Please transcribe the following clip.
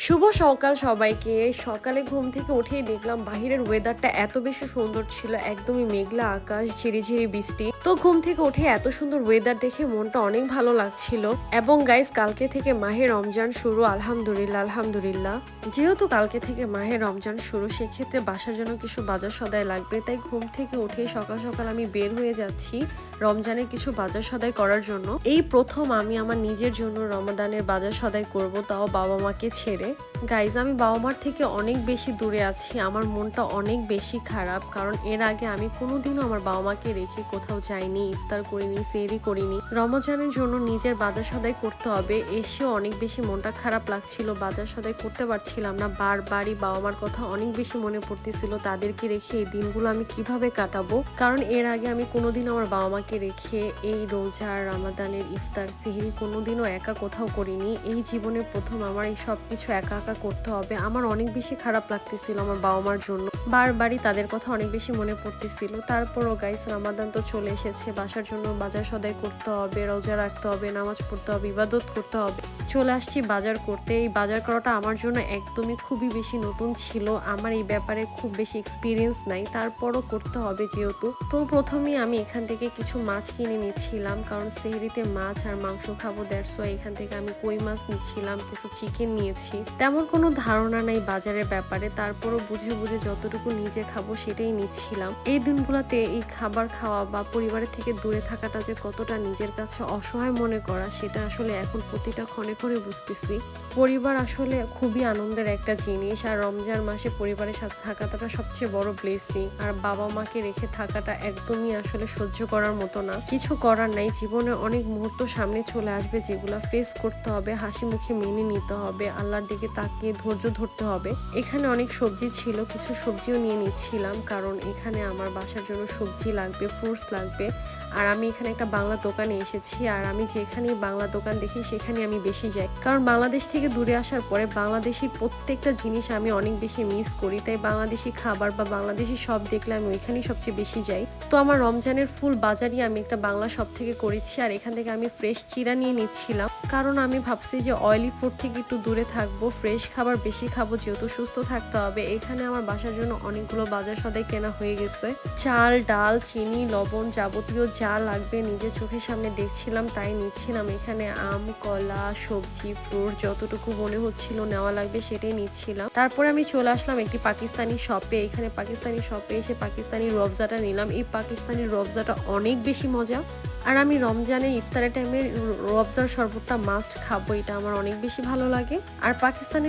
শুভ সকাল সবাইকে। সকালে ঘুম থেকে উঠেই দেখলাম বাহিরের ওয়েদারটা এত বেশি সুন্দর ছিল, একদমই মেঘলা আকাশ, ঝিরিঝিরি বৃষ্টি। তো ঘুম থেকে উঠে এত সুন্দর ওয়েদার দেখে মনটা অনেক ভালো লাগছিল। এবং গাইস, কালকে থেকে মাহে রমজান শুরু। আলহামদুলিল্লাহ আলহামদুলিল্লাহ। যেহেতু কালকে থেকে মাহে রমজান শুরু, সেক্ষেত্রে বাসার জন্য কিছু বাজার সদাই লাগবে। তাই ঘুম থেকে উঠে সকাল সকাল আমি বের হয়ে যাচ্ছি রমজানের কিছু বাজার সদাই করার জন্য। এই প্রথম আমি আমার নিজের জন্য রমাদানের বাজার সদাই করব, তাও বাবা মাকে ছেড়ে। গাইজ, আমি বাবা মার থেকে অনেক বেশি দূরে আছি। আমার মনটা অনেক বেশি খারাপ, কারণ এর আগে আমি কোনোদিনও আমার বাবা মাকে রেখে কোথাও যাইনি, ইফতার করিনি, সেহরি করিনি। রমজানের জন্য নিজের বাজার সদাই করতে হবে, এসেও অনেক বেশি মনটা খারাপ লাগছিল। বাজার সদাই করতে পারছিলাম না, বারবারই বাবা মার কথা অনেক বেশি মনে পড়তেছিল। তাদেরকে রেখে এই দিনগুলো আমি কিভাবে কাটাবো, কারণ এর আগে আমি কোনোদিনও আমার বাবা মাকে রেখে এই রোজা, রমাদানের ইফতার, সেহরি কোনোদিনও একা কোথাও করিনি। এই জীবনের প্রথম আমার এই সব কিছু একা একা করতে হবে। আমার অনেক বেশি খারাপ লাগতেছিল আমার বাবা মার জন্য, বারবারই তাদের কথা অনেক বেশি মনে পড়তেছিল। তারপরও গাইস, রমাদান তো চলে এসেছে, বাসার জন্য বাজার সদাই করতে হবে, রোজা রাখতে হবে, নামাজ পড়তে হবে, ইবাদত করতে হবে। চলে আসছি বাজার করতে। এই বাজার করাটা আমার জন্য একদমই খুবই বেশি নতুন ছিল, আমার এই ব্যাপারে খুব বেশি এক্সপিরিয়েন্স নাই, তারপরও করতে হবে যেহেতু। তো প্রথমেই আমি এখান থেকে কিছু মাছ কিনে নিচ্ছিলাম, কারণ সেহরিতে মাছ আর মাংস খাবো, দ্যাটস ওয়াই এখান থেকে আমি কই মাছ নিচ্ছিলাম, কিছু চিকেন নিয়েছি। তেমন কোনো ধারণা নাই বাজারের ব্যাপারে, তারপরও বুঝে বুঝে যতটুকু নিজে খাবো সেটাই নিচ্ছিলাম। এই দিনগুলোতে এই খাবার খাওয়া বা পরিবারের থেকে দূরে থাকাটা যে কতটা নিজের কাছে অসহায় মনে করা, সেটা আসলে এখন প্রতিটা ক্ষণে ক্ষণে বুঝতেছি। পরিবার আসলে খুবই আনন্দের একটা জিনিস, আর রমজান মাসে পরিবারের সাথে থাকাটা সবচেয়ে বড় ব্লেসিং। আর বাবা মাকে রেখে থাকাটা একদমই আসলে সহ্য করার মতো না। কিছু করার নাই, জীবনে অনেক মুহূর্ত সামনে চলে আসবে যেগুলো ফেস করতে হবে, হাসি মুখে মেনে নিতে হবে, আল্লাহর দিকে তাকিয়ে ধৈর্য ধরতে হবে। এখানে অনেক সবজি ছিল, কিছু সবজিও নিয়ে নিচ্ছিলাম, কারণ এখানে আমার বাসার জন্য সবজি লাগবে, ফ্রুটস লাগবে। আর আমি এখানে একটা বাংলা দোকানে এসেছি, আর আমি যেখানেই বাংলা দোকান দেখি সেখানে আমি বেশি যাই, কারণ বাংলাদেশ থেকে দূরে আসার পরে বাংলাদেশি প্রত্যেকটা জিনিস আমি অনেক বেশি মিস করি। তাই বাংলাদেশি খাবার বা বাংলাদেশি সব দেখলে আমি ওইখানেই সবচেয়ে বেশি যাই। তো আমার রমজানের ফুল বাজারই আমি একটা বাংলা শপ থেকে করেছি, আর এখান থেকে আমি ফ্রেশ চিরা নিয়ে নিচ্ছিলাম, কারণ আমি ভাবছি যে অয়েলি ফুড থেকে একটু দূরে থাকবো, ফ্রেশ খাবার বেশি খাবো, যেহেতু সুস্থ থাকতে হবে। এখানে আমার বাসার জন্য অনেকগুলো বাজার সদাই কেনা হয়ে গেছে। চাল, ডাল, চিনি, লবণ, যাবতীয় যা লাগবে নিজের চোখের সামনে দেখছিলাম তাই নিচ্ছিলাম। এখানে আম, কলা, সবজি, ফ্রুট যতটুকু মনে হচ্ছিল নেওয়া লাগবে সেটাই নিচ্ছিলাম। তারপরে আমি চলে আসলাম একটি পাকিস্তানি শপে। এখানে পাকিস্তানি শপে এসে পাকিস্তানি রবজাটা নিলাম। এই পাকিস্তানি রবজাটা অনেক বেশি মজা, আর আমি রমজানে ইফতারের টাইমে রবজার শরবতটা মাস্ট খাবো, এটা আমার অনেক বেশি ভালো লাগে। আর পাকিস্তানি